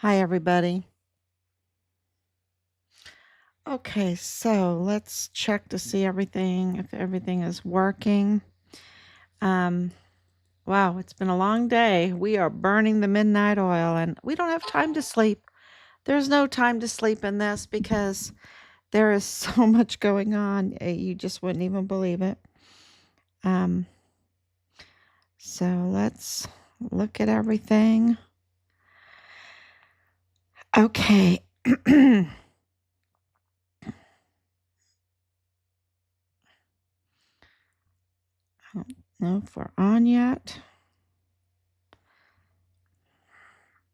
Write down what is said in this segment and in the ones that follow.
Hi, everybody. Okay, so let's check to see if everything is working. Um, wow, it's been a long day. We are burning the midnight oil and we don't have time to sleep. There's no time to sleep in this because there is so much going on. You just wouldn't even believe it. Um, so let's look at everything. Okay. I don't know if we're on yet.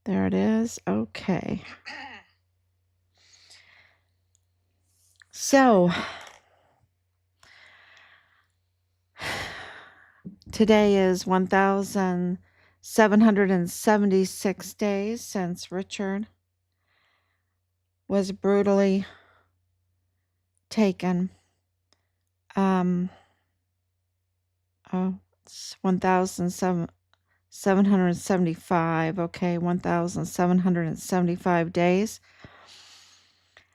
There it is. Okay. So today is 1,776 days since Richard was brutally taken. It's 1,775. Okay, 1,775 days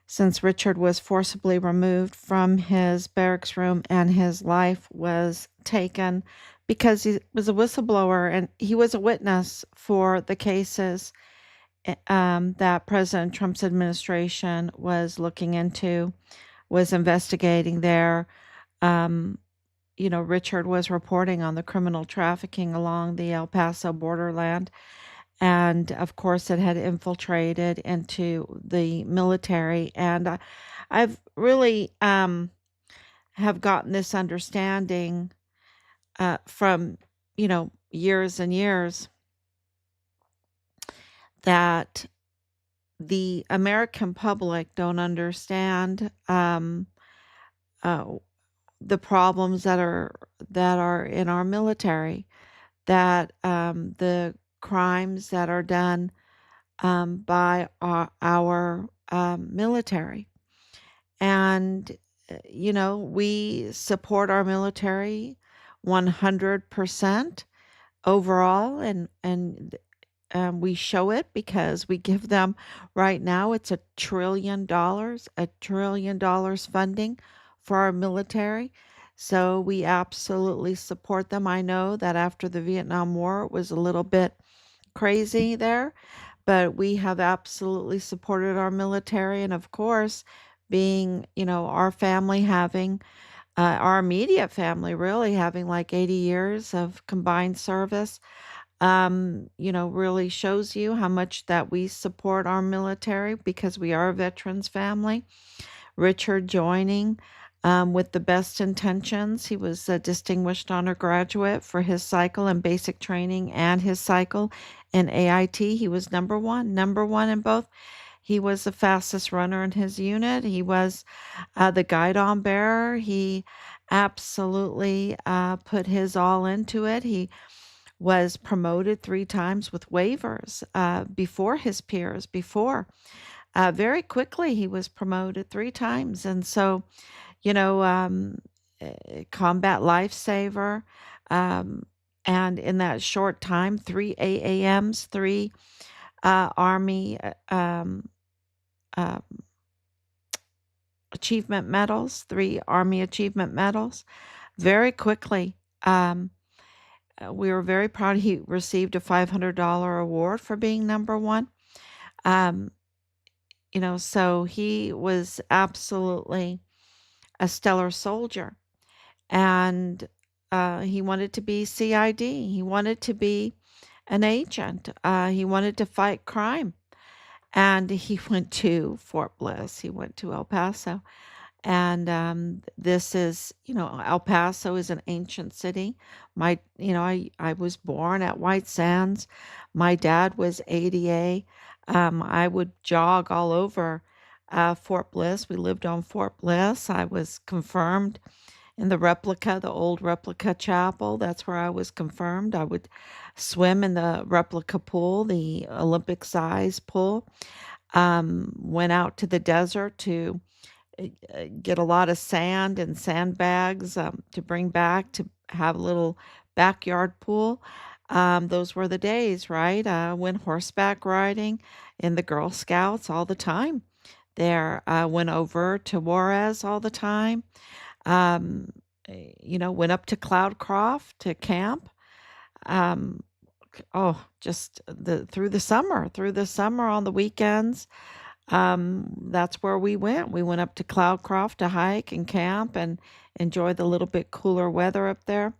since Richard was forcibly removed from his barracks room and his life was taken because he was a whistleblower and he was a witness for the cases that President Trump's administration was looking into, was investigating there. Richard was reporting on the criminal trafficking along the El Paso borderland. And of course, it had infiltrated into the military. And I've really have gotten this understanding from, years and years that the American public don't understand uh, the problems that are in our military, that the crimes that are done by our military, and we support our military 100% overall, and we show it because we give them right now it's $1 trillion funding for our military. So we absolutely support them. I know that after the Vietnam War, it was a little bit crazy there, but we have absolutely supported our military. And of course, being, our family having, our immediate family really having like 80 years of combined service, really shows you how much that we support our military because we are a veterans family. Richard joining with the best intentions. He was a distinguished undergraduate for his cycle in basic training and his cycle in AIT. He was number one in both. He was the fastest runner in his unit. He was the guidon bearer. He absolutely put his all into it. He was promoted 3 times with waivers before his peers. Very quickly, he was promoted 3 times. And so, you know, um, combat lifesaver. Um, and in that short time, 3 AAMs, 3 Army uh, achievement medals, 3 Army achievement medals. Very quickly, we were very proud. He received a $500 award for being number one. Um, so he was absolutely a stellar soldier. And he wanted to be CID. He wanted to be an agent. He wanted to fight crime. And he went to Fort Bliss. He went to El Paso. And this is, El Paso is an ancient city. I was born at White Sands. My dad was ADA. I would jog all over Fort Bliss. We lived on Fort Bliss. I was confirmed in the old replica chapel. That's where I was confirmed. I would swim in the replica pool, the Olympic size pool. Went out to the desert to get a lot of sand and sandbags to bring back to have a little backyard pool. Those were the days, right? Went horseback riding in the Girl Scouts all the time. There, went over to Juarez all the time. Um, went up to Cloudcroft to camp. Um, just through the summer on the weekends. That's where we went. We went up to Cloudcroft to hike and camp and enjoy the little bit cooler weather up there.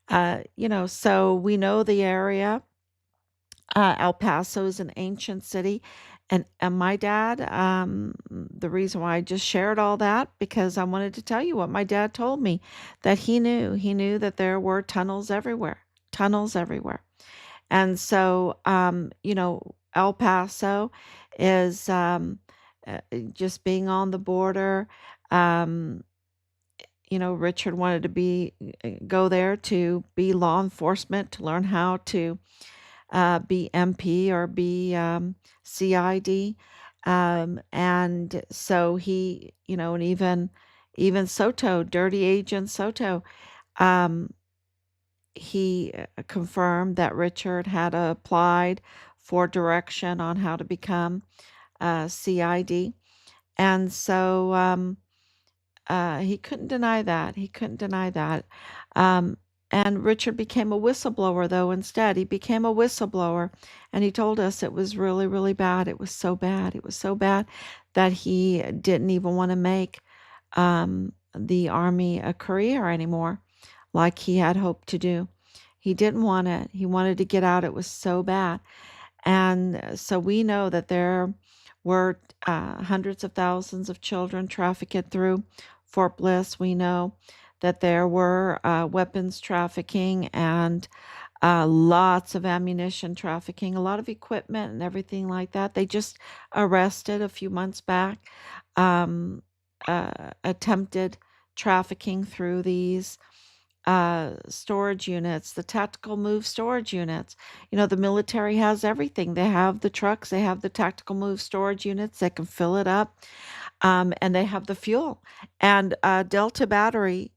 So we know the area. El Paso is an ancient city. And my dad, the reason why I just shared all that, because I wanted to tell you what my dad told me that he knew. He knew that there were tunnels everywhere. And so, El Paso is just being on the border. Um, Richard wanted to go there to be law enforcement, to learn how to be MP or be CID. And so he, and even Soto, dirty agent Soto, um, he confirmed that Richard had applied for direction on how to become CID. And so he couldn't deny that. He couldn't deny that. Um, and Richard became a whistleblower, though, instead. He became a whistleblower, and he told us it was really, really bad. It was so bad. It was so bad that he didn't even want to make the Army a career anymore, like he had hoped to do. He didn't want it. He wanted to get out. It was so bad. And so we know that there were hundreds of thousands of children trafficked through Fort Bliss. We know that there were weapons trafficking and lots of ammunition trafficking, a lot of equipment and everything like that. They just arrested a few months back attempted trafficking through these storage units, the tactical move storage units. The military has everything. They have the trucks, they have the tactical move storage units, they can fill it up, and they have the fuel. And Delta Battery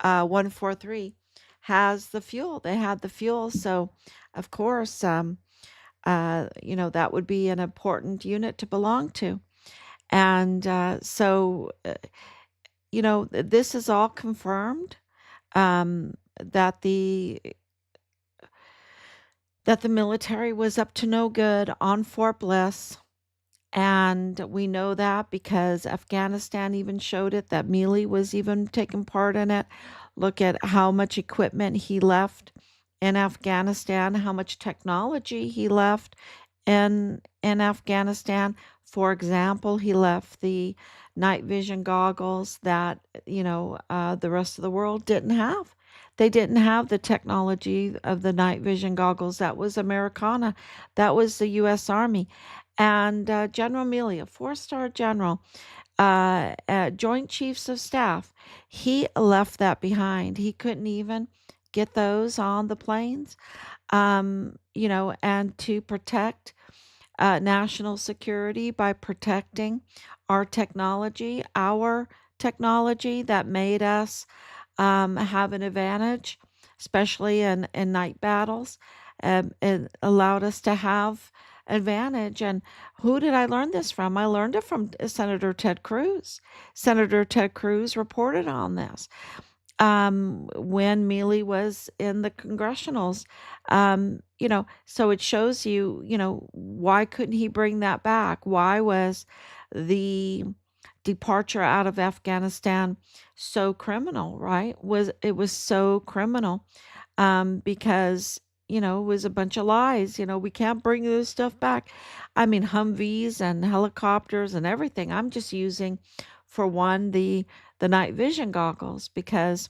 143 has the fuel. They had the fuel. So, of course, that would be an important unit to belong to. And this is all confirmed um, that the military was up to no good on Fort Bliss. And we know that because Afghanistan even showed it, that Mealy was even taking part in it. Look at how much equipment he left in Afghanistan, how much technology he left in Afghanistan. For example, he left the night vision goggles that the rest of the world didn't have. They didn't have the technology of the night vision goggles. That was Americana. That was the U.S. Army. And General Milley, a four-star general, Joint Chiefs of Staff, he left that behind. He couldn't even get those on the planes, and to protect national security by protecting our technology that made us have an advantage, especially in night battles. It allowed us to have advantage. And who did I learn this from? I learned it from Senator Ted Cruz. Senator Ted Cruz reported on this when Mealy was in the congressionals. So it shows why couldn't he bring that back? Why was the departure out of Afghanistan so criminal, right? It was so criminal because it was a bunch of lies. We can't bring this stuff back. I mean, Humvees and helicopters and everything. I'm just using, for one, the night vision goggles, because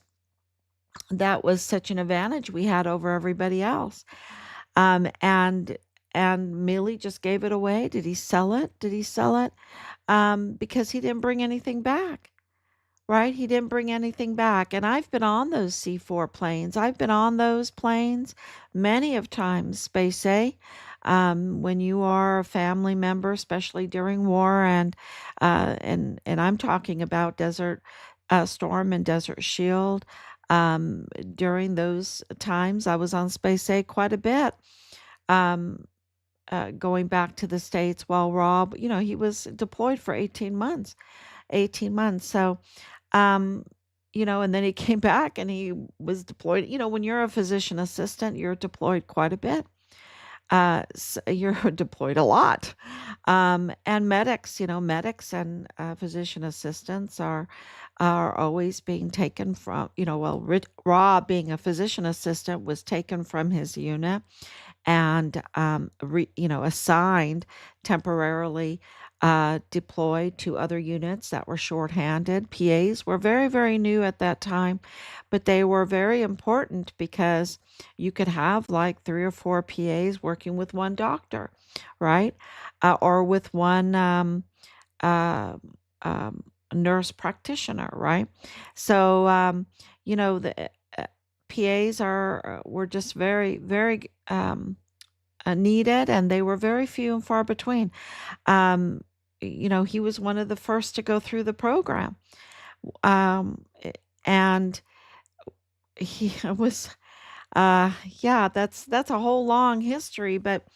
that was such an advantage we had over everybody else. And Millie just gave it away. Did he sell it? Did he sell it? Because he didn't bring anything back, right? He didn't bring anything back. And I've been on those C4 planes. I've been on those planes many of times, Space A. When you are a family member, especially during war, and I'm talking about Desert Storm and Desert Shield. Um, During those times, I was on Space A quite a bit. Um, Going back to the States while Rob, he was deployed for 18 months, 18 months. So, um, and then he came back and he was deployed. When you're a physician assistant, you're deployed quite a bit. You're deployed a lot. And medics, medics and physician assistants are always being taken from, well, Rob being a physician assistant was taken from his unit and assigned temporarily, deployed to other units that were shorthanded. PAs were very, very new at that time, but they were very important because you could have like 3 or 4 PAs working with one doctor, right? Or with one uh, um, nurse practitioner, right? So, the PAs were just very, very needed, and they were very few and far between. Um, he was one of the first to go through the program, and he was, uh, yeah, that's a whole long history. But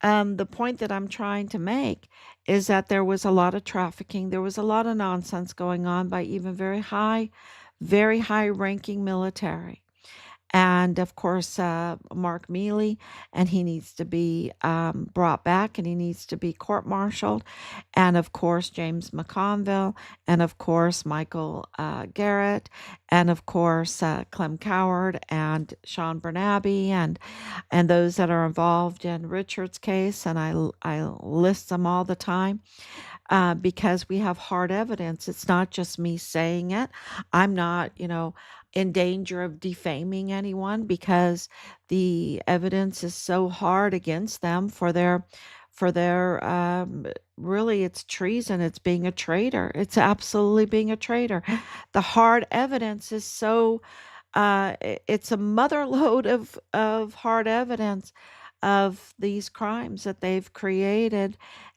the point that I'm trying to make is that there was a lot of trafficking. There was a lot of nonsense going on by even very high ranking military. And of course, Mark Mealy, and he needs to be brought back and he needs to be court martialed. And of course, James McConville, and of course, Michael Garrett, and of course, Clem Coward and Sean Bernabe, and those that are involved in Richard's case. And I list them all the time because we have hard evidence. It's not just me saying it. I'm not, in danger of defaming anyone because the evidence is so hard against them for their really, it's treason. It's being a traitor. It's absolutely being a traitor. The hard evidence is so it's a mother load of hard evidence of these crimes that they've created.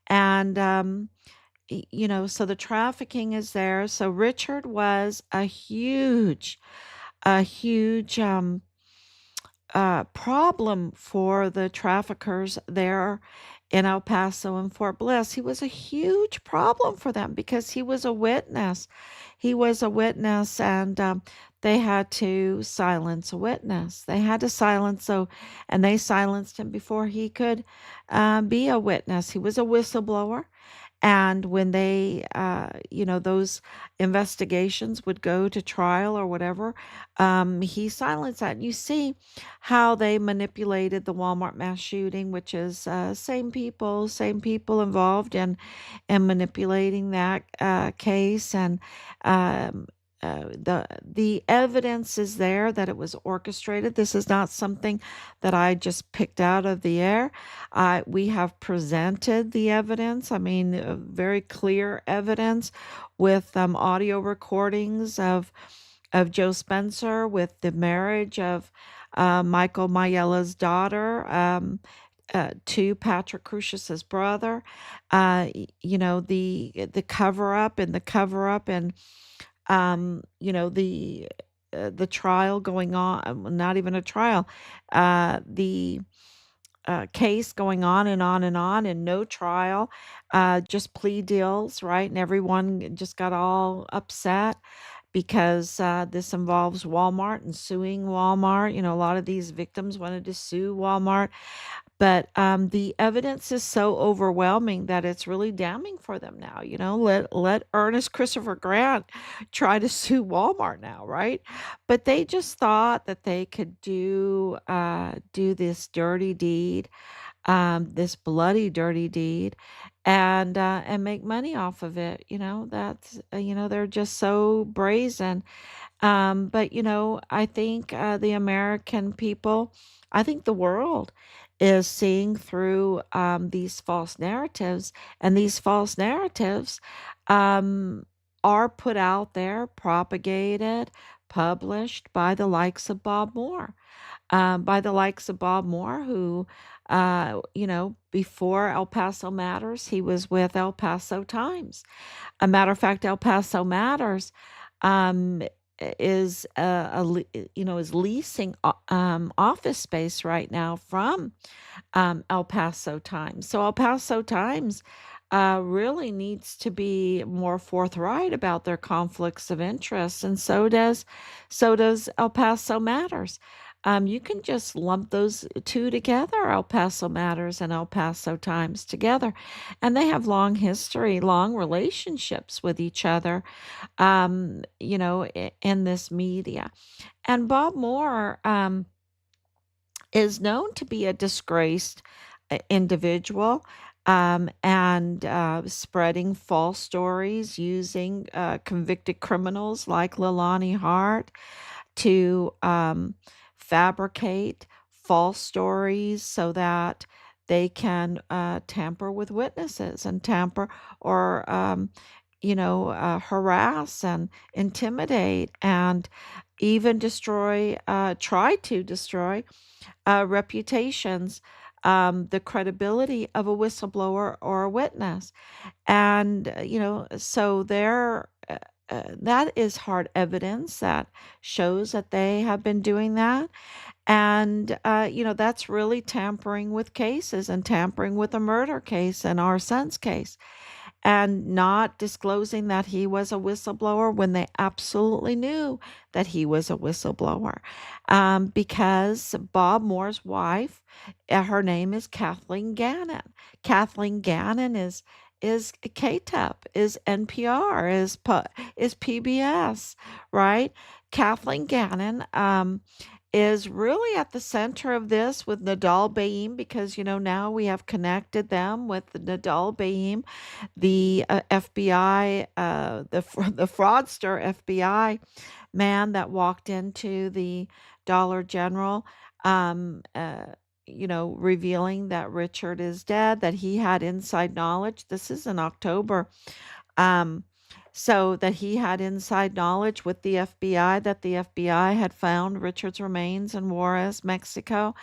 And so the trafficking is there. So Richard was a huge problem for the traffickers there in El Paso and Fort Bliss. He was a huge problem for them because he was a witness. He was a witness, and they had to silence a witness. They had to silence, and they silenced him before he could be a witness. He was a whistleblower. And when those investigations would go to trial or whatever, he silenced that. And you see how they manipulated the Walmart mass shooting, which is same people involved in manipulating that case. And um, the evidence is there that it was orchestrated. This is not something that I just picked out of the air. We have presented the evidence. I mean, very clear evidence with audio recordings of Joe Spencer, with the marriage of Michael Mayella's daughter to Patrick Crucius's brother. The cover up and the trial going on. Not even a trial. The case going on and on and on, and no trial, just plea deals, right? And everyone just got all upset because this involves Walmart and suing Walmart. A lot of these victims wanted to sue Walmart, but the evidence is so overwhelming that it's really damning for them now. Let Ernest Christopher Grant try to sue Walmart now, right? But they just thought that they could do this dirty deed, this bloody dirty deed, and make money off of it. That's they're just so brazen. But I think the American people, I think the world is seeing through these false narratives, and these false narratives um, are put out there, propagated, published by the likes of Bob Moore, who, before El Paso Matters, he was with El Paso Times. A matter of fact, El Paso Matters, um, is is leasing office space right now from El Paso Times. So El Paso Times really needs to be more forthright about their conflicts of interest, and so does El Paso Matters. You can just lump those two together, El Paso Matters and El Paso Times together, and they have long history, long relationships with each other. In this media, and Bob Moore. Is known to be a disgraced individual, and spreading false stories using convicted criminals like Leilani Hart to fabricate false stories so that they can tamper with witnesses and tamper or harass and intimidate and even try to destroy reputations, the credibility of a whistleblower or a witness. And, so that is hard evidence that shows that they have been doing that. And, that's really tampering with cases and tampering with a murder case and our son's case and not disclosing that he was a whistleblower when they absolutely knew that he was a whistleblower. Because Bob Moore's wife, her name is Kathleen Gannon. Kathleen Gannon is KTEP, is NPR, is PBS, right? Kathleen Gannon is really at the center of this with Nidal Baem because now we have connected them with Nidal Baem, the FBI, the fraudster FBI man that walked into the Dollar General, um, uh, revealing that Richard is dead, that he had inside knowledge. This is in October. Um, so that he had inside knowledge with the FBI that the FBI had found Richard's remains in Juarez, Mexico,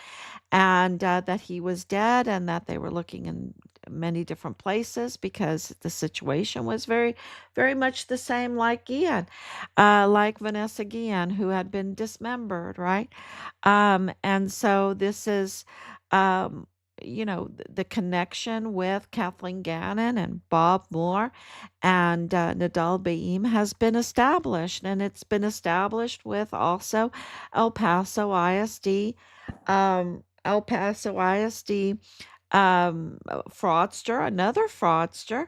and that he was dead and that they were looking in many different places because the situation was very, very much the same like Guillen, like Vanessa Guillen, who had been dismembered, right? And so this is, um, the connection with Kathleen Gannon and Bob Moore and Nidal Baem has been established, and it's been established with also El Paso ISD. El Paso ISD fraudster, another fraudster,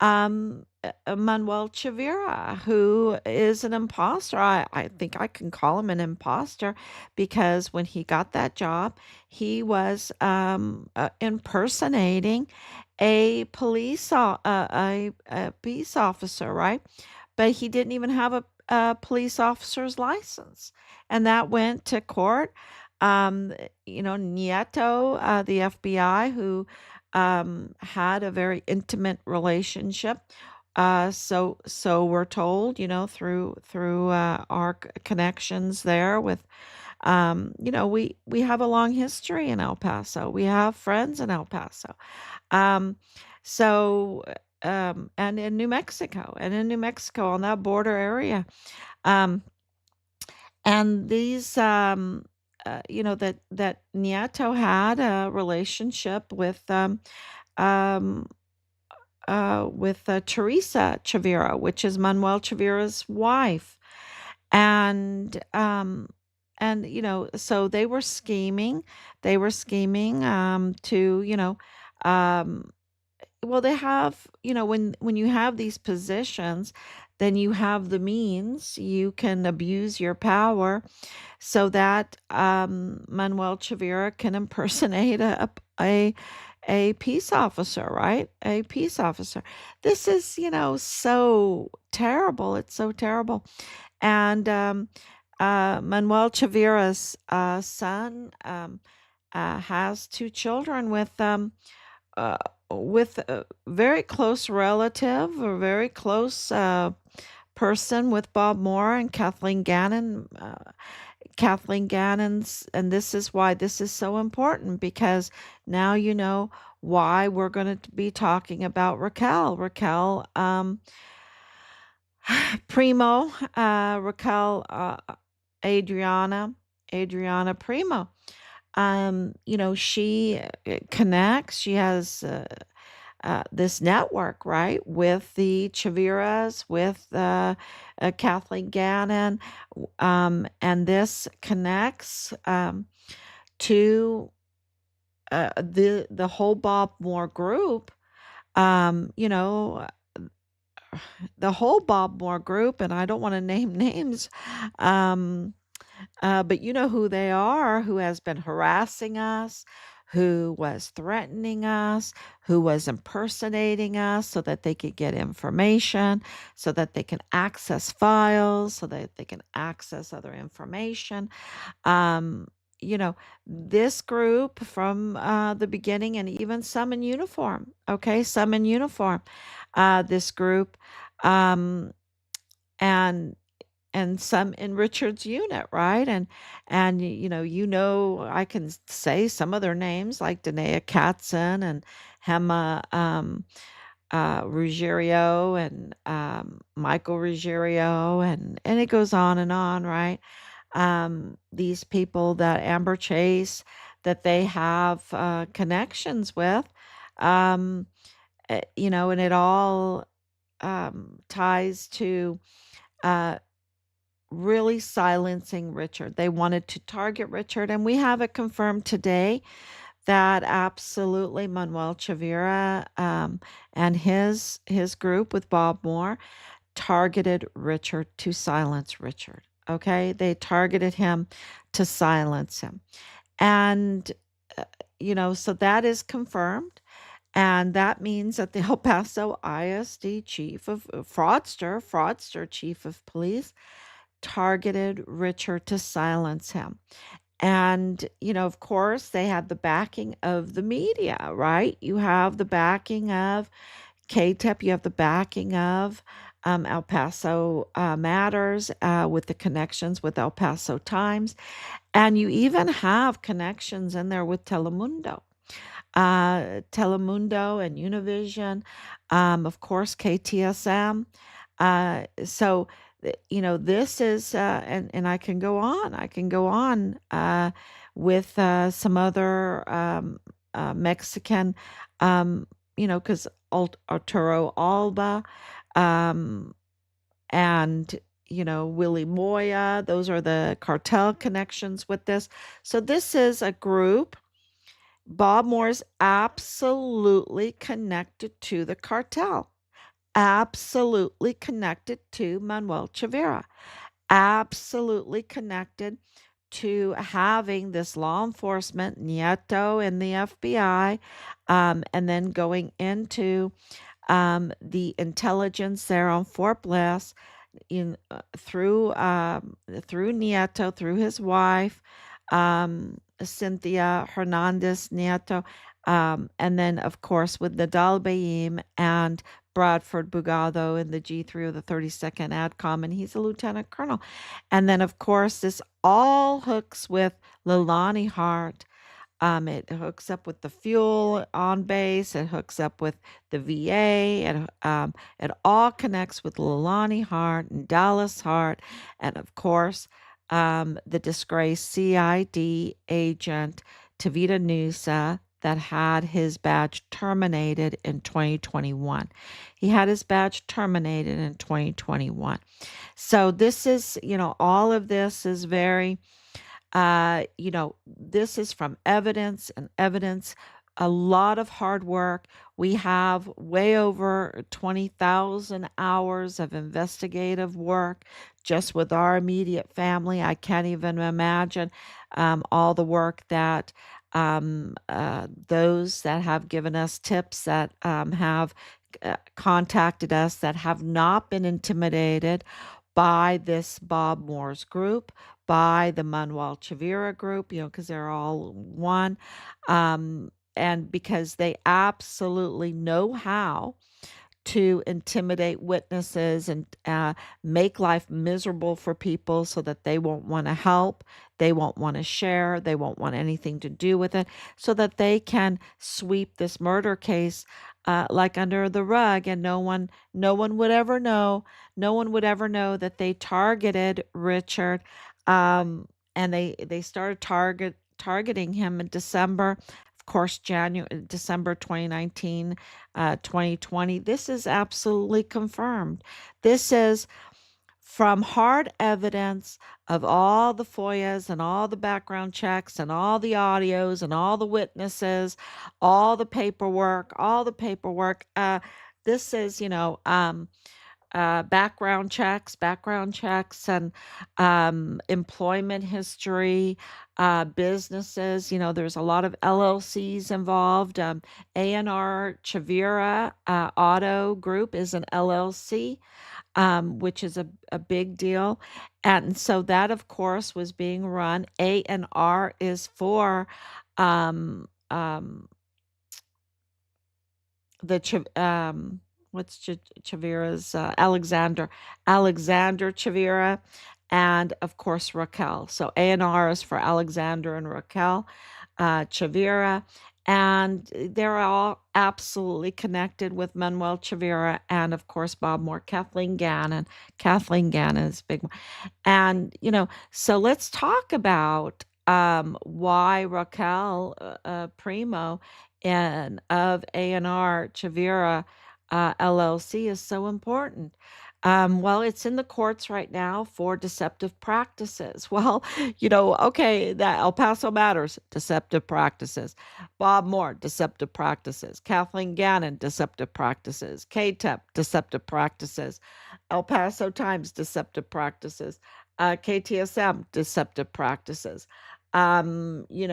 Manuel Chavira, who is an imposter. I think I can call him an imposter because when he got that job, he was impersonating a peace officer, right? But he didn't even have a police officer's license, and that went to court. Um, Nieto, the FBI, who had a very intimate relationship. So we're told, through our connections there with, we have a long history in El Paso. We have friends in El Paso. Um, so and in New Mexico, on that border area. Um, and these that Nieto had a relationship um with Teresa Chavira, which is Manuel Chavira's wife. And so they were scheming to um well, they have, when you have these positions, then you have the means, you can abuse your power so that Manuel Chavira can impersonate a peace officer, right? A peace officer. This is, so terrible. It's so terrible. And Manuel Chavira's son has two children uh, with a very close relative, a very close person with Bob Moore and Kathleen Gannon. Kathleen Gannon's, and this is why this is so important because now you know why we're going to be talking about Raquel. Raquel Primo, Raquel, Adriana Primo. She connects. She has this network, right, with the Chaviras, with Kathleen Gannon, and this connects to the whole Bob Moore group. Um, you know, the whole Bob Moore group, and I don't want to name names. Um, but you know who they are, who has been harassing us, who was threatening us, who was impersonating us so that they could get information, so that they can access files, so that they can access other information. Um, you know, this group from the beginning, and even some in uniform, okay, some in uniform, this group. Um, and some in Richard's unit, right? And I can say some of their names like Danae Katzen and Hema Ruggiero and Michael Ruggiero, and it goes on, right? These people that Amber Chase, that they have connections with, um, and it all ties to uh, really silencing Richard. They wanted to target Richard, and we have it confirmed today that absolutely Manuel Chavira and his group with Bob Moore targeted Richard to silence Richard. Okay, they targeted him to silence him, and so that is confirmed. And that means that the El Paso ISD chief of fraudster chief of police targeted Richard to silence him. And, of course, they had the backing of the media, right? You have the backing of KTEP, you have the backing of El Paso Matters with the connections with El Paso Times. And you even have connections in there with Telemundo and Univision, of course, KTSM. So, this is, and I can go on with some other Mexican, because Arturo Alba, um, and Willie Moya, those are the cartel connections with this. So this is a group. Bob Moore's absolutely connected to the cartel, absolutely connected to Manuel Chavira, absolutely connected to having this law enforcement, Nieto and the FBI, and then going into the intelligence there on Fort Bliss through Nieto, through his wife, Cynthia Hernandez Nieto, and then of course with Nidal Baem and Bradford Bugado in the G3 of the 32nd ADCOM, and he's a lieutenant colonel. And then of course this all hooks with Leilani Hart. It hooks up with the fuel on base. It hooks up with the VA. It all connects with Leilani Hart and Dallas Hart, and of course, the disgraced CID agent Tavita Nusa that had his badge terminated in 2021. He had his badge terminated in 2021. So this is, all of this is very this is from evidence and evidence, a lot of hard work. We have way over 20,000 hours of investigative work just with our immediate family. I can't even imagine all the work that those that have given us tips, that have contacted us, that have not been intimidated by this Bob Moore's group, by the Manuel Chavira group, because they're all one. And because they absolutely know how to intimidate witnesses and make life miserable for people so that they won't want to help, they won't want to share, they won't want anything to do with it, so that they can sweep this murder case like under the rug, and no one would ever know. No one would ever know that they targeted Richard, and they started targeting him in December, of course, January, December 2019, 2020. This is absolutely confirmed. This is from hard evidence of all the FOIAs and all the background checks and all the audios and all the witnesses, all the paperwork. This is, background checks, and employment history, businesses. There's a lot of LLCs involved. A&R Chavira Auto Group is an LLC, which is a big deal. And so that, of course, was being run. A&R is for um, um, the what's Chavira's Alexander Chavira, and of course Raquel. So A&R is for Alexander and Raquel Chavira, and they're all absolutely connected with Manuel Chavira, and of course Bob Moore, Kathleen Gannon. Kathleen Gannon is big. And, so let's talk about why Raquel Primo and of A&R Chavira LLC is so important. Well, it's in the courts right now for deceptive practices. Well, okay, that El Paso Matters, deceptive practices. Bob Moore, deceptive practices. Kathleen Gannon, deceptive practices. KTEP, deceptive practices. El Paso Times, deceptive practices. KTSM, deceptive practices. Manuel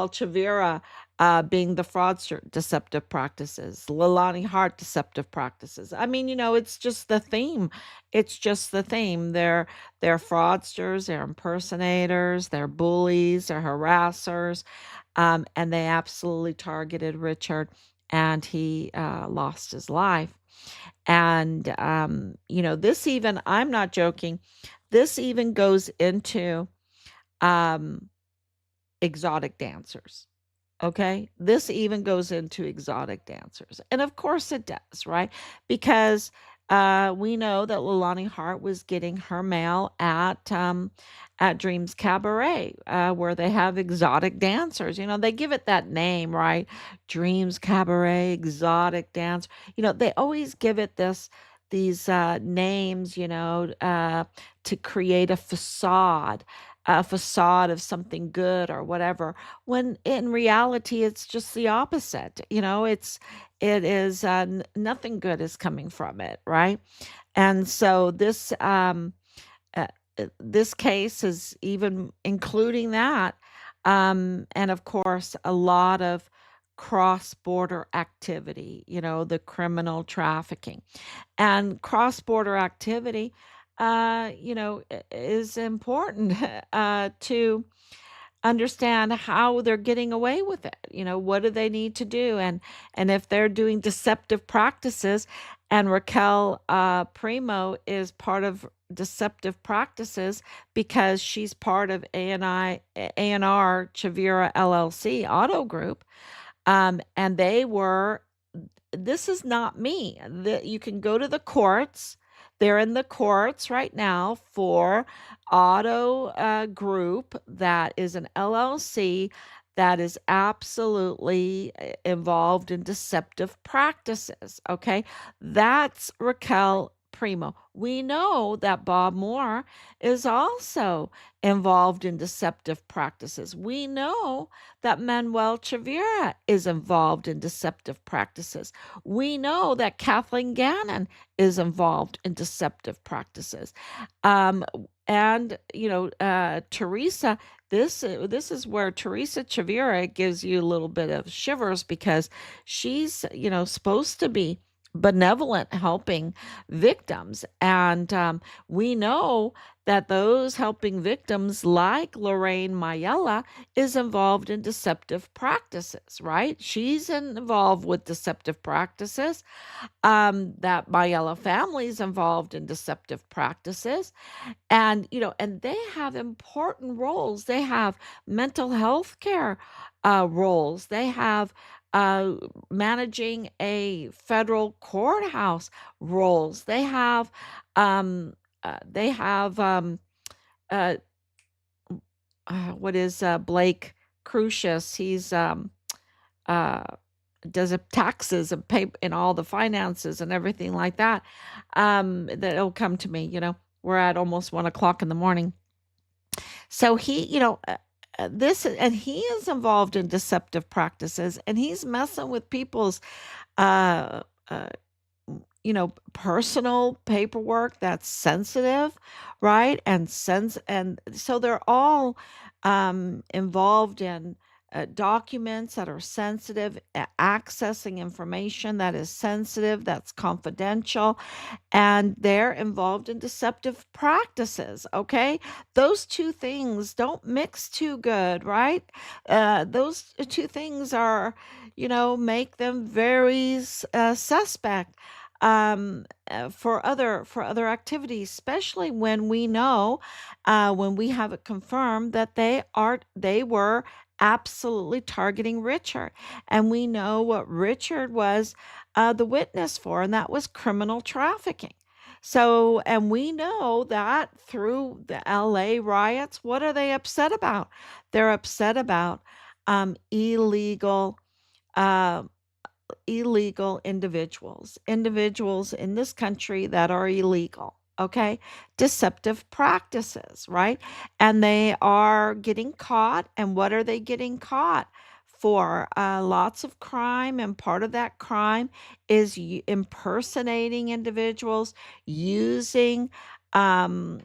Chavira being the fraudster, deceptive practices. Leilani Hart, deceptive practices. I mean, it's just the theme. It's just the theme. They're fraudsters, they're impersonators, they're bullies, they're harassers, and they absolutely targeted Richard, and he lost his life. And, this even, I'm not joking, this even goes into um, exotic dancers. Okay. This even goes into exotic dancers. And of course it does, right? Because we know that Leilani Hart was getting her mail at Dreams Cabaret, where they have exotic dancers. They give it that name, right? Dreams Cabaret, exotic dance. They always give it these names, to create a facade of something good or whatever, when in reality it's just the opposite. Nothing good is coming from it, right? And so uh, this case is even including that, and of course a lot of cross-border activity, the criminal trafficking and cross-border activity, is important to understand how they're getting away with it. What do they need to do? And if they're doing deceptive practices, and Raquel Primo is part of deceptive practices because she's part of A&R Chavira LLC Auto Group, and this is not me. You can go to the courts. They're in the courts right now for Auto Group, that is an LLC that is absolutely involved in deceptive practices. Okay. That's Raquel Primo. We know that Bob Moore is also involved in deceptive practices. We know that Manuel Chavira is involved in deceptive practices. We know that Kathleen Gannon is involved in deceptive practices. Um, and Teresa, this is where Teresa Chavira gives you a little bit of shivers, because she's supposed to be benevolent, helping victims, and we know that those helping victims, like Lorraine Mayella, is involved in deceptive practices, right? She's involved with deceptive practices. That Mayella family is involved in deceptive practices, and and they have important roles. They have mental health care roles. They have uh, managing a federal courthouse roles. Um, they have uh, what is Blake Crucius? He's uh, does taxes and pay and all the finances and everything like that. That'll come to me. We're at almost 1 o'clock in the morning. So this, and he is involved in deceptive practices, and he's messing with people's uh, uh, personal paperwork that's sensitive, right? And so they're all involved in documents that are sensitive, accessing information that is sensitive, that's confidential, and they're involved in deceptive practices. Okay, those two things don't mix too good, right? Those two things are, make them very suspect for other activities, especially when we know, when we have it confirmed that they were absolutely targeting Richard, and we know what Richard was the witness for, and that was criminal trafficking. So, and we know that through the LA riots, what are they upset about? They're upset about illegal uh, illegal individuals in this country that are illegal, okay? Deceptive practices, right? And they are getting caught. And what are they getting caught for? Lots of crime. And part of that crime is impersonating individuals, using um,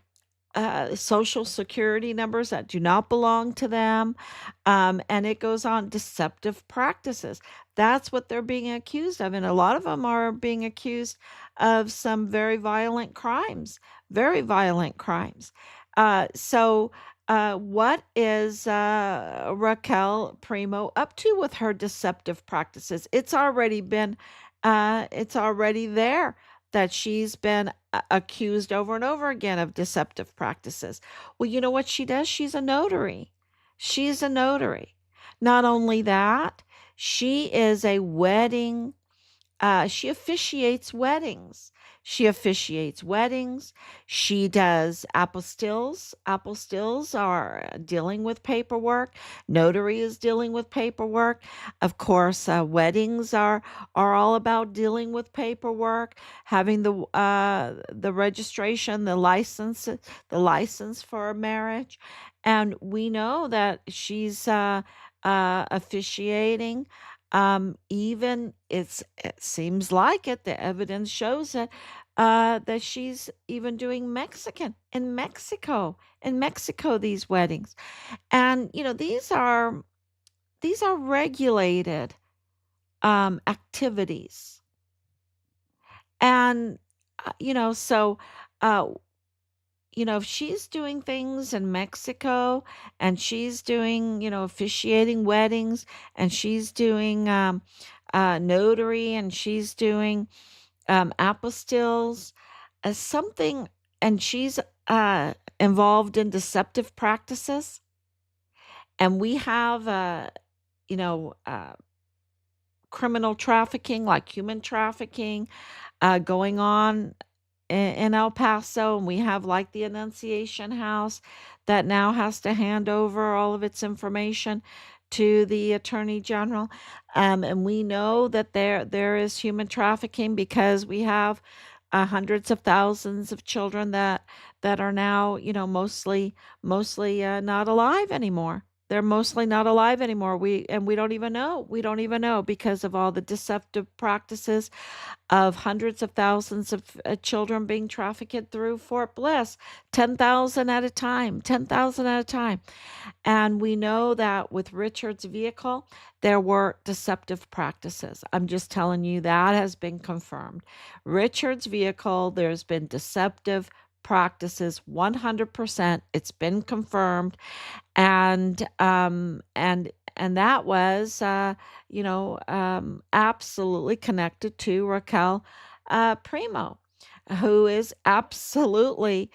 social security numbers that do not belong to them. And it goes on, deceptive practices. That's what they're being accused of. And a lot of them are being accused of some very violent crimes, very violent crimes. What is Raquel Primo up to with her deceptive practices? It's already there that she's been accused over and over again of deceptive practices. Well, you know what she does? She's a notary. She's a notary. Not only that, she is a wedding she officiates weddings. She officiates weddings. She does apostilles. Apostilles are dealing with paperwork. Notary is dealing with paperwork. Of course, weddings are all about dealing with paperwork, having the registration, the license for a marriage, and we know that she's officiating. Even it seems like it, the evidence shows it, that she's even doing in Mexico, these weddings. And, these are regulated activities. And, so, uh, if she's doing things in Mexico, and she's doing, officiating weddings, and she's doing notary, and she's doing apostilles, something, and she's involved in deceptive practices, and we have, you know, uh, criminal trafficking, like human trafficking, going on in El Paso, and we have like the Annunciation House that now has to hand over all of its information to the Attorney General. And we know that there is human trafficking because we have hundreds of thousands of children that are now, mostly not alive anymore. They're mostly not alive anymore. We don't even know. We don't even know because of all the deceptive practices of hundreds of thousands of children being trafficked through Fort Bliss, 10,000 at a time, 10,000 at a time. And we know that with Richard's vehicle, there were deceptive practices. I'm just telling you that has been confirmed. Richard's vehicle, there's been deceptive practices 100%. It's been confirmed. And that was absolutely connected to Raquel Primo, who is absolutely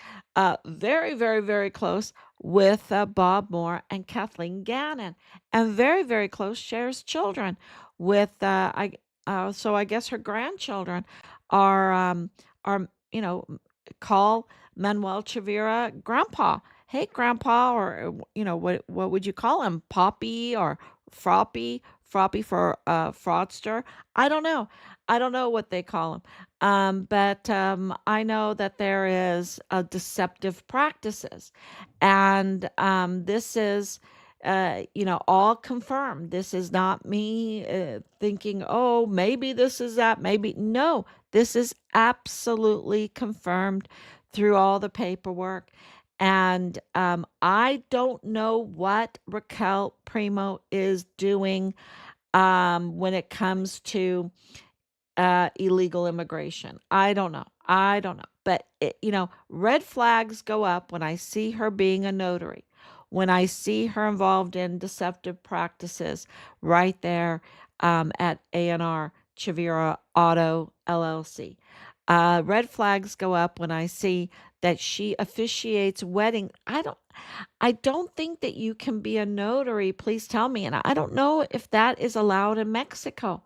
very, very, very close with Bob Moore and Kathleen Gannon, and very, very close, shares children with so I guess her grandchildren are are you know call Manuel Chavira grandpa. Hey grandpa, or what would you call him? Poppy or Froppy? Froppy for fraudster. I don't know. I don't know what they call him. But I know that there is deceptive practices, and this is all confirmed. This is not me thinking, oh, maybe this is that. Maybe no, this is absolutely confirmed through all the paperwork. And I don't know what Raquel Primo is doing when it comes to illegal immigration. I don't know. I don't know. But, red flags go up when I see her being a notary, when I see her involved in deceptive practices right there at A&R Chavira Auto LLC. Red flags go up when I see that she officiates wedding. I don't think that you can be a notary. Please tell me. And I don't know if that is allowed in Mexico.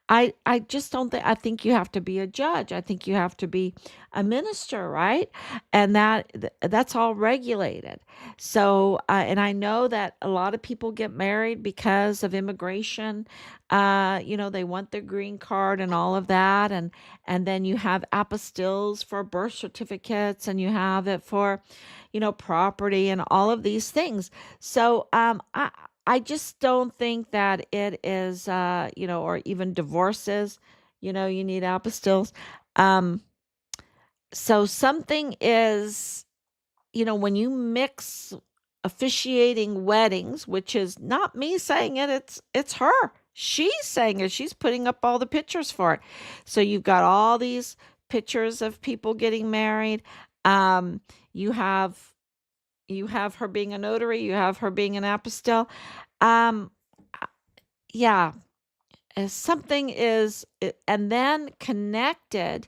I just don't think. I think you have to be a judge. I think you have to be a minister, right? And that's all regulated. So, and I know that a lot of people get married because of immigration. They want their green card and all of that, and then you have apostilles for birth certificates, and you have it for, property and all of these things. So, I just don't think that it is, or even divorces, you need apostilles. Um, so something is, when you mix officiating weddings, which is not me saying it, it's her. She's saying it. She's putting up all the pictures for it. So you've got all these pictures of people getting married. Um, you have you have her being a notary, you have her being an apostille. Um, yeah, something is, and then connected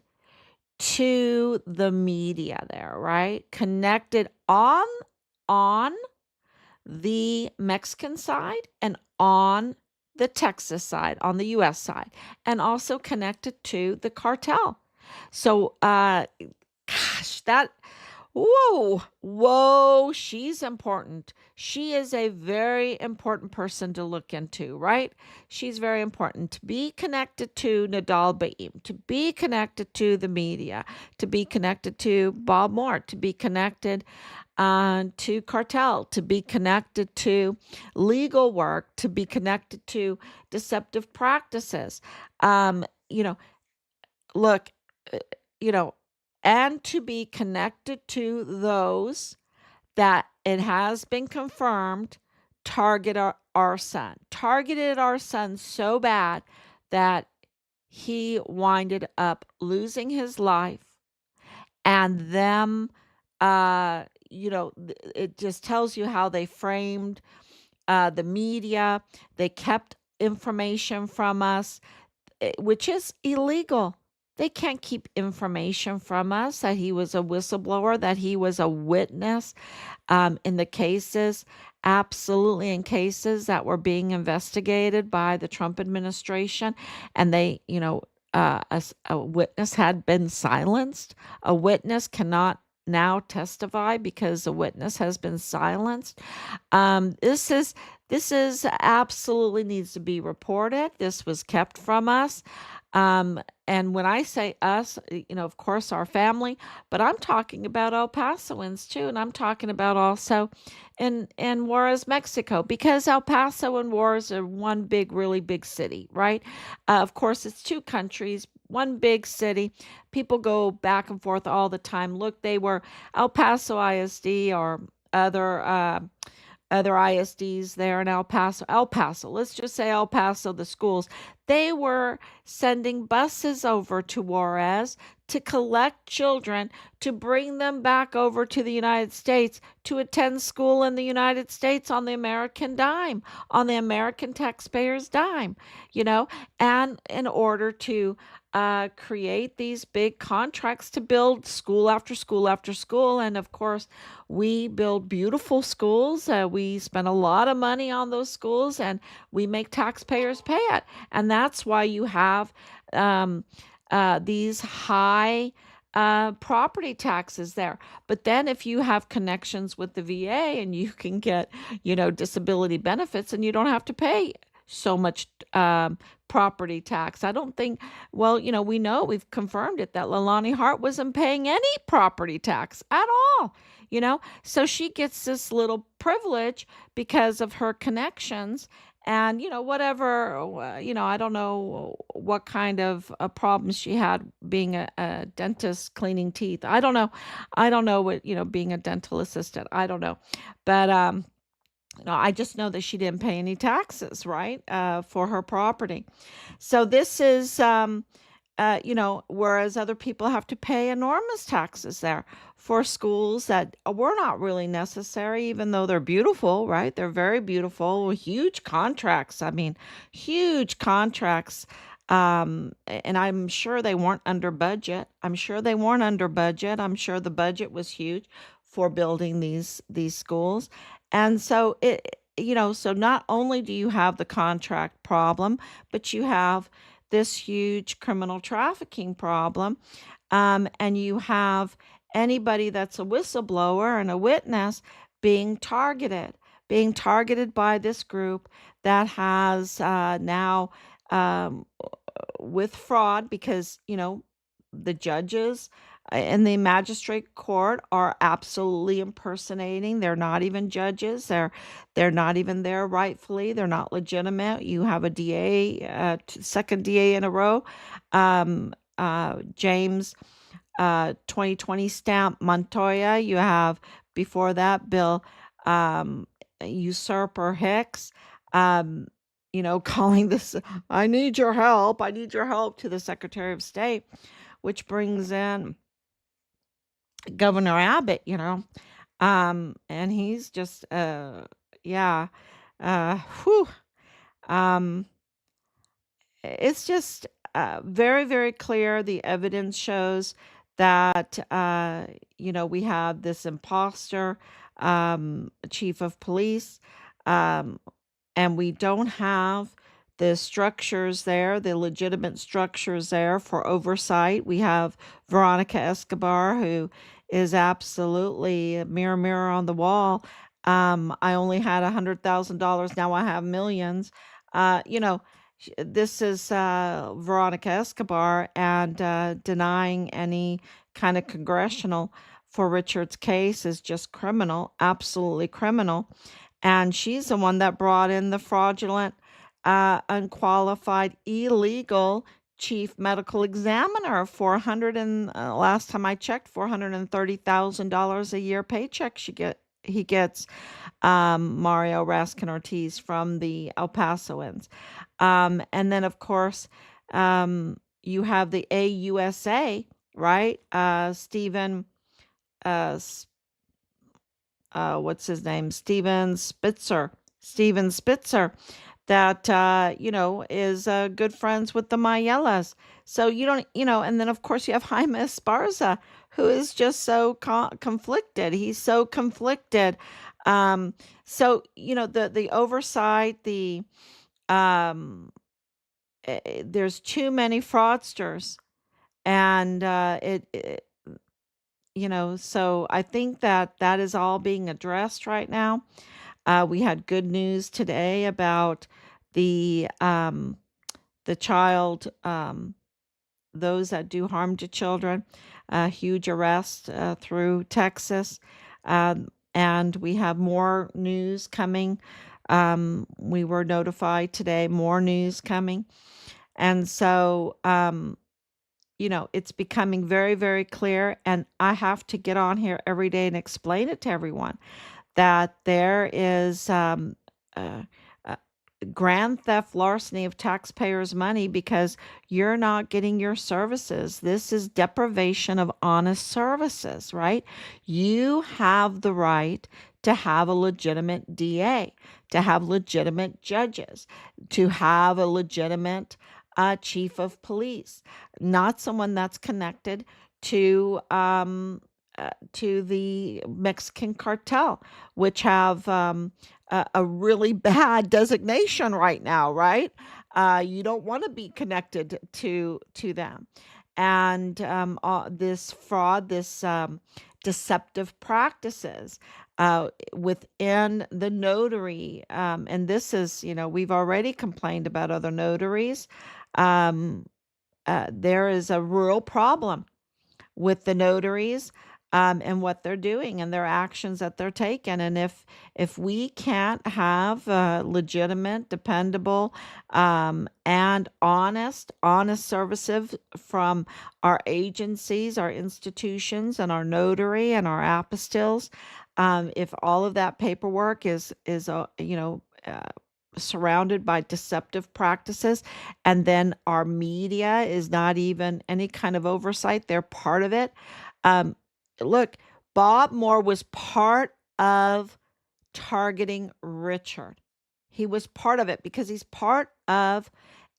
to the media there, right? Connected on the Mexican side and on the Texas side, on the US side, and also connected to the cartel. So, gosh, that whoa, whoa, she's important. She is a very important person to look into, right? She's very important to be connected to Nidal Baem, to be connected to the media, to be connected to Bob Moore, to be connected to cartel, to be connected to legal work, to be connected to deceptive practices. Um, you know, look, uh, you know, and to be connected to those that it has been confirmed our son, targeted our son so bad that he winded up losing his life, and them, it just tells you how they framed the media. They kept information from us, which is illegal. They can't keep information from us that he was a whistleblower, that he was a witness in the cases, absolutely in cases that were being investigated by the Trump administration. And they, a witness had been silenced. A witness cannot now testify because a witness has been silenced. This is absolutely needs to be reported. This was kept from us. And when I say us, of course, our family, but I'm talking about El Pasoans too. And I'm talking about also in Juarez, Mexico, because El Paso and Juarez are one big, really big city, right? Of course, it's two countries, one big city. People go back and forth all the time. Look, they were El Paso ISD or other ISDs there in El Paso. El Paso, let's just say El Paso, the schools, they were sending buses over to Juarez to collect children, to bring them back over to the United States to attend school in the United States on the American dime, on the American taxpayers' dime, you know, and in order to create these big contracts to build school after school after school. And of course, we build beautiful schools. We spend a lot of money on those schools and we make taxpayers pay it. And that's why you have um, these high property taxes there. But then if you have connections with the VA and you can get, disability benefits and you don't have to pay so much property tax. I don't think, well, we know we've confirmed it that Leilani Hart wasn't paying any property tax at all, So she gets this little privilege because of her connections and, whatever, I don't know what kind of problems she had being a dentist cleaning teeth. I don't know. I don't know what, being a dental assistant. I don't know. But, no, I just know that she didn't pay any taxes, right, for her property. So this is, whereas other people have to pay enormous taxes there for schools that were not really necessary, even though they're beautiful, right? They're very beautiful, huge contracts. I mean, huge contracts. And I'm sure they weren't under budget. I'm sure they weren't under budget. I'm sure the budget was huge for building these schools. And so so not only do you have the contract problem, but you have this huge criminal trafficking problem. And you have anybody that's a whistleblower and a witness being targeted by this group that has now um, with fraud because, the judges in the magistrate court are absolutely impersonating. They're not even judges. They're not even there rightfully. They're not legitimate. You have a DA, second DA in a row, James 2020 stamp Montoya. You have before that Bill Usurper Hicks. Um, calling this, I need your help to the Secretary of State, which brings in Governor Abbott, and he's just, yeah, whew, um, it's just very, very clear. The evidence shows that, we have this imposter, chief of police, um, and we don't have the structures there, the legitimate structures there for oversight. We have Veronica Escobar, who is absolutely a mirror, mirror on the wall. I only had $100,000. Now I have millions. This is Veronica Escobar and denying any kind of congressional for Richard's case is just criminal, absolutely criminal. And she's the one that brought in the fraudulent, unqualified, illegal chief medical examiner for last time I checked, $430,000 a year paycheck he gets, Mario Raskin Ortiz from the El Pasoans. And then of course, you have the AUSA, right? Uh, what's his name? Steven Spitzer, that, is good friends with the Mayellas. So you don't, and then of course you have Jaime Esparza, who is just so conflicted. He's so conflicted. So, the oversight, um, there's too many fraudsters and, so I think that is all being addressed right now. We had good news today about the child, those that do harm to children, huge arrest through Texas, and we have more news coming. We were notified today, more news coming, and so it's becoming very, very clear. And I have to get on here every day and explain it to everyone that there is uh, grand theft larceny of taxpayers' money because you're not getting your services. This is deprivation of honest services, right? You have the right to have a legitimate DA, to have legitimate judges, to have a legitimate chief of police, not someone that's connected to to the Mexican cartel, which have a really bad designation right now, right? You don't want to be connected to them, and this fraud, this deceptive practices within the notary, and this is, we've already complained about other notaries. Um, there is a real problem with the notaries, and what they're doing and their actions that they're taking. And if we can't have legitimate, dependable, and honest services from our agencies, our institutions, and our notary and our apostilles, if all of that paperwork is surrounded by deceptive practices, and then our media is not even any kind of oversight, they're part of it. um, Look, Bob Moore was part of targeting Richard. He was part of it because he's part of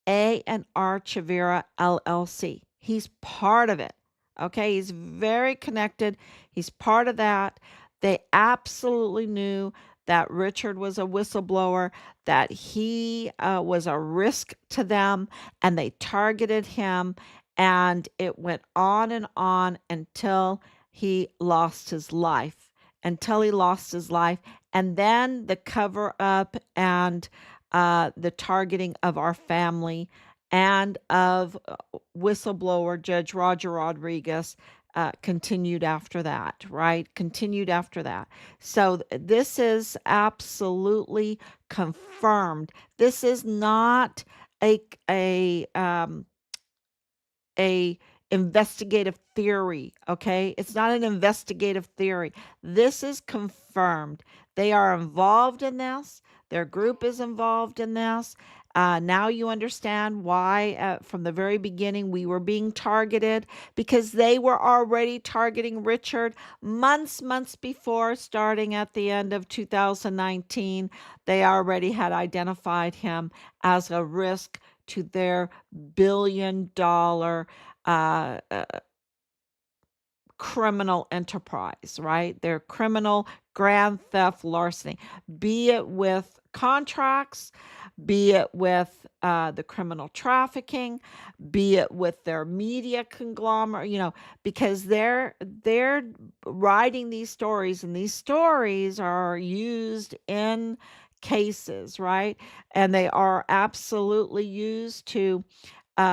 A&R Chavira LLC. He's part of it. Okay, he's very connected. He's part of that. They absolutely knew that Richard was a whistleblower, that he was a risk to them, and they targeted him. And it went on and on until he lost his life. Until he lost his life. And then the cover up and the targeting of our family and of whistleblower Judge Roger Rodriguez continued after that, right? Continued after that. So this is absolutely confirmed. This is not a a investigative theory, okay? It's not an investigative theory. This is confirmed. They are involved in this. Their group is involved in this. Now you understand why, from the very beginning, we were being targeted, because they were already targeting Richard months before, starting at the end of 2019. They already had identified him as a risk to their billion-dollar uh, uh, criminal enterprise, right? Their criminal grand theft larceny, be it with contracts, be it with the criminal trafficking, be it with their media conglomerate, because they're writing these stories, and these stories are used in cases, right? And they are absolutely used to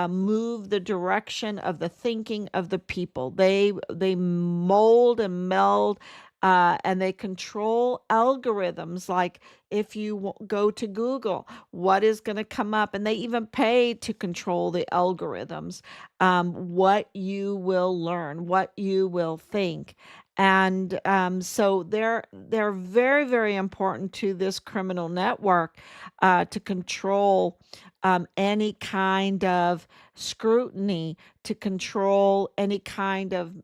move the direction of the thinking of the people. They mold and meld, and they control algorithms. Like if you go to Google, what is going to come up, and they even pay to control the algorithms, what you will learn, what you will think. And so they're very, very important to this criminal network, to control any kind of scrutiny, to control any kind of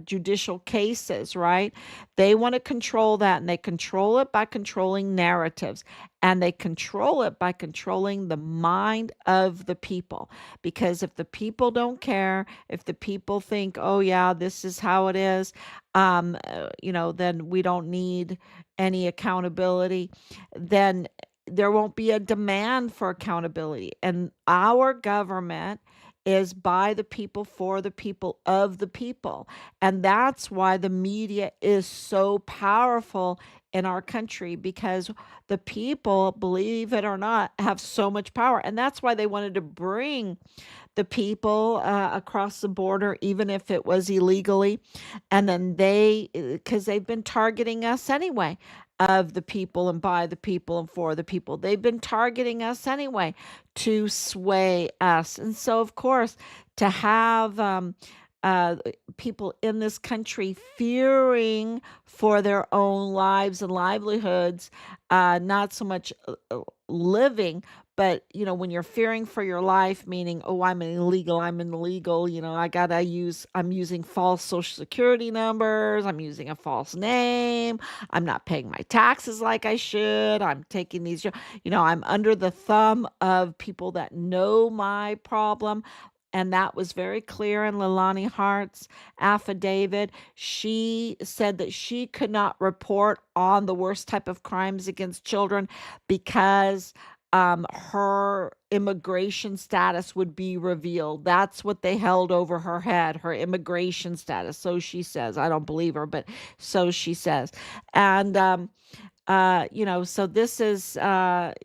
judicial cases, right? They want to control that, and they control it by controlling narratives, and they control it by controlling the mind of the people. Because if the people don't care, if the people think, oh yeah, this is how it is, then we don't need any accountability. Then there won't be a demand for accountability. And our government is by the people, for the people, of the people. And that's why the media is so powerful in our country, because the people, believe it or not, have so much power. And that's why they wanted to bring the people across the border, even if it was illegally. And then because they've been targeting us anyway, of the people and by the people and for the people. They've been targeting us anyway to sway us. And so, of course, to have uh, people in this country fearing for their own lives and livelihoods, not so much living. But, when you're fearing for your life, meaning, oh, I'm illegal, I'm using false social security numbers, I'm using a false name, I'm not paying my taxes like I should, I'm taking these, I'm under the thumb of people that know my problem. And that was very clear in Leilani Hart's affidavit. She said that she could not report on the worst type of crimes against children because her immigration status would be revealed. That's what they held over her head, her immigration status. So she says. I don't believe her, but so she says. And so this is, and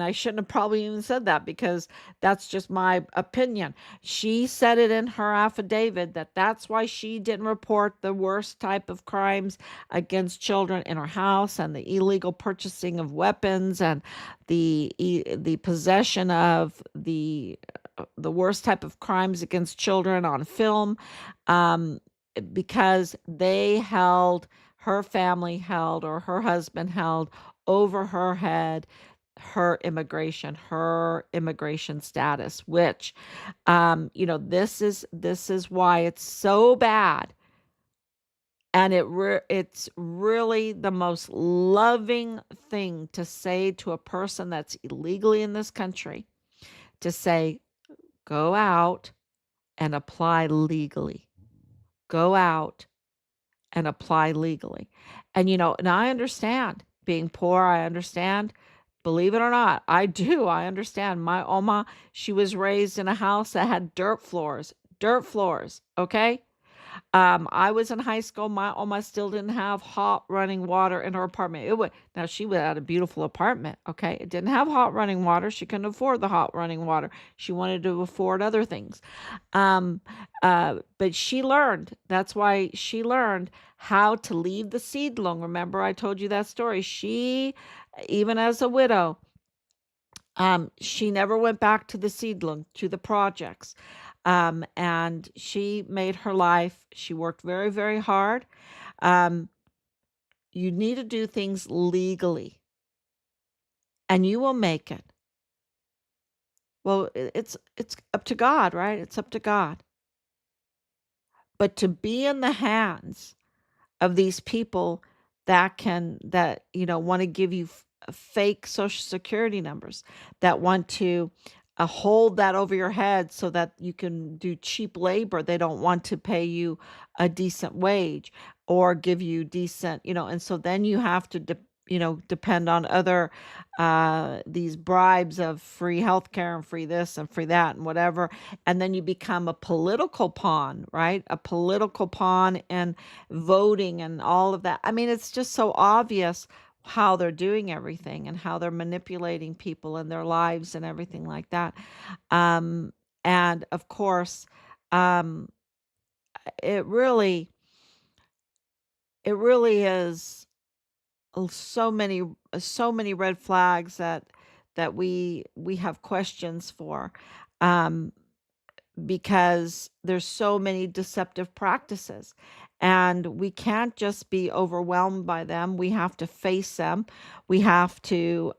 I shouldn't have probably even said that because that's just my opinion. She said it in her affidavit that that's why she didn't report the worst type of crimes against children in her house and the illegal purchasing of weapons and the possession of the worst type of crimes against children on film, um, because her family held, or her husband held over her head, her immigration status, which, this is why it's so bad. And it's really the most loving thing to say to a person that's illegally in this country, to say, go out and apply legally. Go out and apply legally. And I understand being poor. I understand, believe it or not, I do. I understand. My Oma, she was raised in a house that had dirt floors. Okay. I was in high school. My Oma still didn't have hot running water in her apartment. Now she had a beautiful apartment. Okay. It didn't have hot running water. She couldn't afford the hot running water. She wanted to afford other things. Um, but she learned. That's why she learned how to leave the seedling. Remember, I told you that story. She, even as a widow, she never went back to the seedling, to the projects. And she made her life. She worked very, very hard. Um, you need to do things legally, and you will make it. Well, it's up to God, right? It's up to God. But to be in the hands of these people that want to give you fake social security numbers, that want to hold that over your head so that you can do cheap labor. They don't want to pay you a decent wage or give you decent, and so then you have to depend on other these bribes of free healthcare and free this and free that and whatever. And then you become a political pawn, right? A political pawn in voting and all of that. I mean, it's just so obvious how they're doing everything and how they're manipulating people and their lives and everything like that. Um, and of course, um, it really, it really is so many red flags that we have questions for, um, because there's so many deceptive practices, and we can't just be overwhelmed by them. We have to face them. We have to,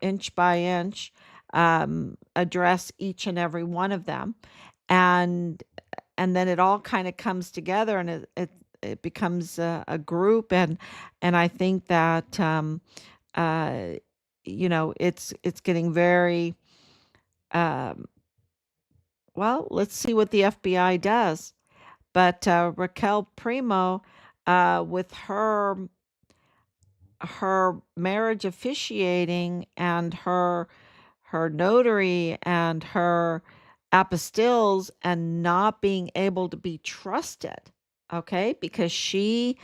inch by inch, address each and every one of them, and then it all kind of comes together, and it becomes a group. And I think that, uh, it's getting very, um, well, let's see what the FBI does. But Raquel Primo, with her marriage officiating and her notary and her apostilles, and not being able to be trusted, okay, because she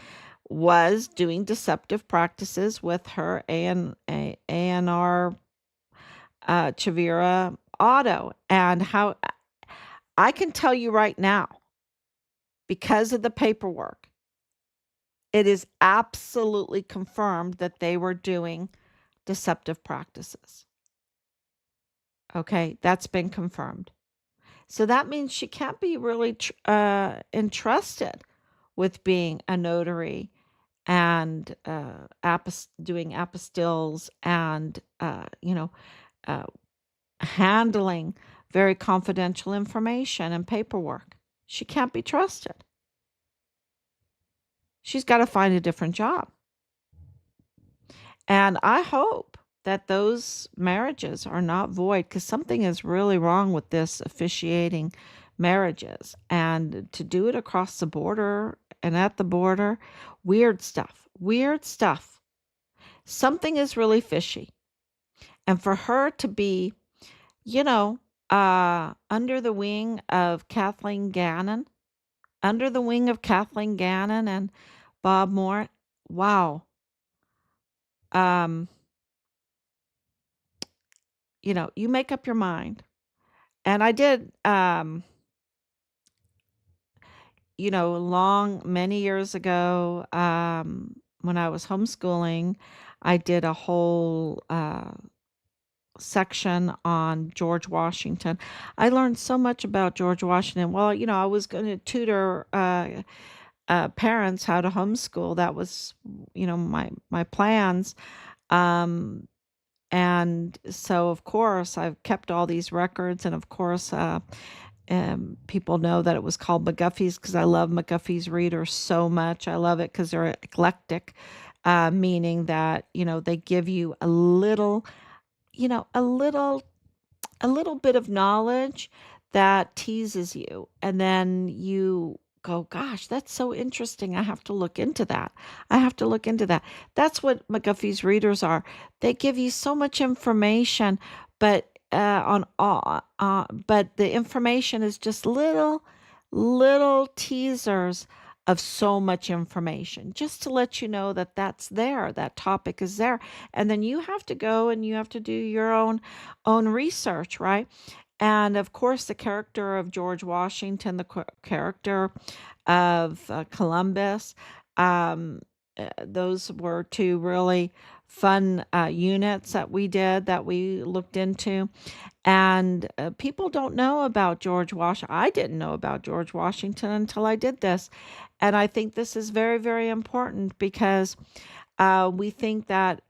was doing deceptive practices with her ANR, Chavira auto. And how I can tell you right now, because of the paperwork, it is absolutely confirmed that they were doing deceptive practices. Okay, that's been confirmed. So that means she can't be really entrusted with being a notary and doing apostilles and uh, handling very confidential information and paperwork. She can't be trusted. She's got to find a different job. And I hope that those marriages are not void, because something is really wrong with this officiating marriages. And to do it across the border and at the border, weird stuff, weird stuff. Something is really fishy. And for her to be, you know, under the wing of Kathleen Gannon, under the wing of Kathleen Gannon and Bob Moore, wow. Um, you make up your mind. And I did, many years ago, when I was homeschooling, I did a whole section on George Washington. I learned so much about George Washington. Well, I was going to tutor parents how to homeschool. That was, my plans. Um, and so, of course, I've kept all these records, and of course, people know that it was called McGuffey's because I love McGuffey's readers so much. I love it because they're eclectic, meaning that they give you a little, you know, a little a little bit of knowledge that teases you, and then you go, gosh, that's so interesting. I have to look into that. I have to look into that. That's what McGuffey's readers are. They give you so much information, but but the information is just little teasers of so much information, just to let you know that that's there, that topic is there. And then you have to go and you have to do your own research, right? And of course, the character of George Washington, the character of Columbus, those were two really fun units that we did, that we looked into. And people don't know about George Washington. I didn't know about George Washington until I did this. And I think this is very, very important because we think that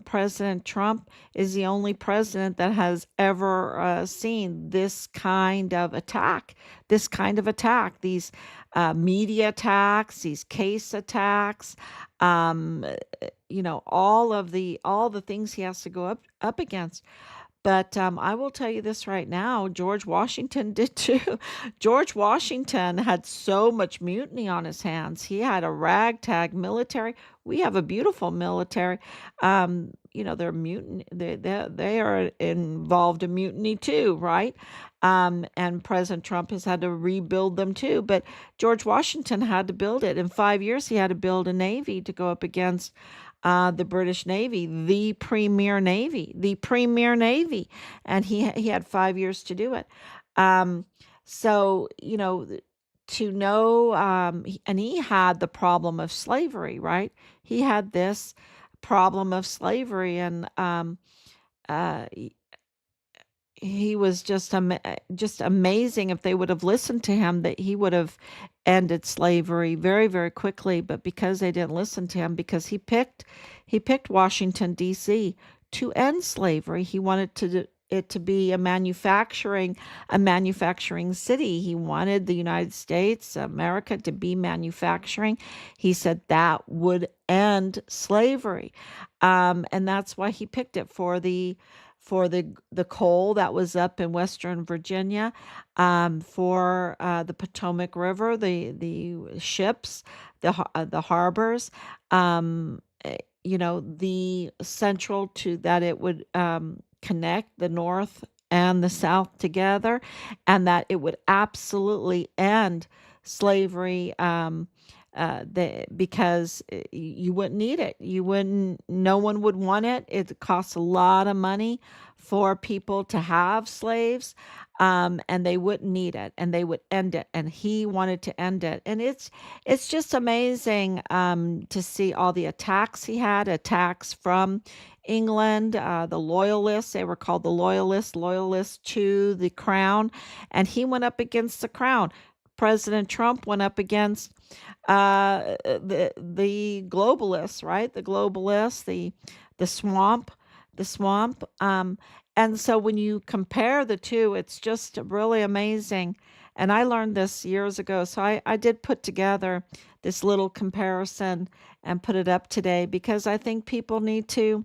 President Trump is the only president that has ever seen this kind of attack, these media attacks, these case attacks, um, all the things he has to go up against. But I will tell you this right now, George Washington did too. George Washington had so much mutiny on his hands. He had a ragtag military. We have a beautiful military. They're mutiny. They are involved in mutiny too, right? And President Trump has had to rebuild them too. But George Washington had to build it. In 5 years, he had to build a navy to go up against the British Navy, the premier navy, and he had 5 years to do it. So to know, and he had the problem of slavery, right? He had this problem of slavery, and uh, he was just amazing. If they would have listened to him, that he would have ended slavery very, very quickly. But because they didn't listen to him, because he picked Washington D.C. to end slavery. He wanted it to be a manufacturing city. He wanted the United States, America, to be manufacturing. He said that would end slavery, and that's why he picked it for the coal that was up in Western Virginia, for the Potomac River, the ships, the harbors, the central to that it would connect the North and the South together, and that it would absolutely end slavery. Because you wouldn't need it. No one would want it. It costs a lot of money for people to have slaves, and they wouldn't need it, and they would end it. And he wanted to end it. And it's just amazing to see all the attacks from England, the loyalists. They were called the loyalists to the crown, and he went up against the crown. President Trump went up against the globalists, right? The globalists, the swamp, the swamp. And so when you compare the two, it's just really amazing. And I learned this years ago. So I did put together this little comparison and put it up today because I think people need to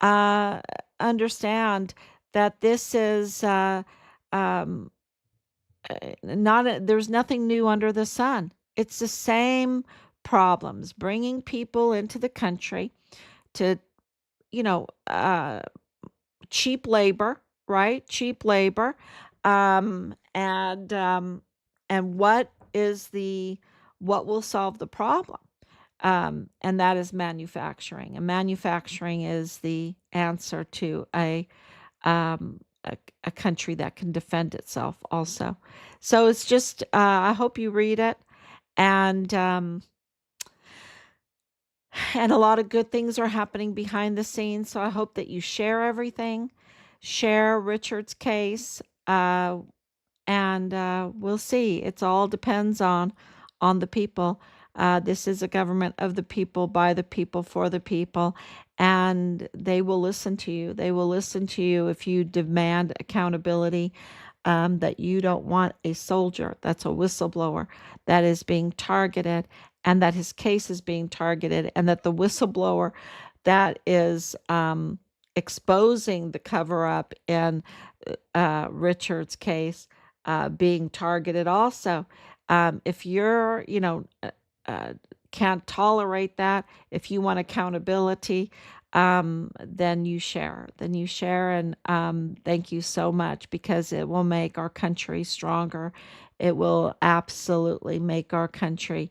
uh, understand that this is um, there's nothing new under the sun. It's the same problems bringing people into the country to, you know, cheap labor, right? Cheap labor. Um, and um, and what will solve the problem? And that is manufacturing. And manufacturing is the answer to um, a country that can defend itself also. So it's just, I hope you read it. And, and a lot of good things are happening behind the scenes. So I hope that you share everything, share Richard's case, and we'll see. It's all depends on the people. This is a government of the people, by the people, for the people, and they will listen to you. They will listen to you if you demand accountability. That you don't want a soldier that's a whistleblower that is being targeted, and that his case is being targeted, and that the whistleblower that is exposing the cover up in Richard's case being targeted also. If you're, uh, can't tolerate that, if you want accountability, then you share. Then you share, and thank you so much because it will make our country stronger. It will absolutely make our country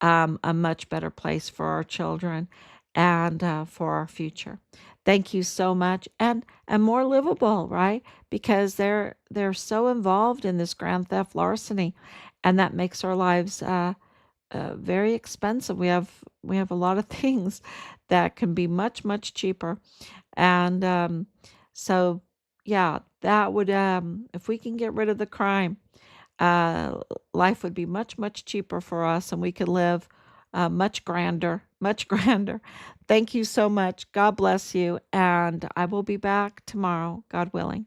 a much better place for our children and for our future. Thank you so much, and more livable, right? Because they're so involved in this grand theft larceny, and that makes our lives very expensive. We have a lot of things that can be much cheaper, and so yeah, that would if we can get rid of the crime, uh, life would be much cheaper for us, and we could live much grander, much grander. Thank you so much. God bless you, and I will be back tomorrow, God willing.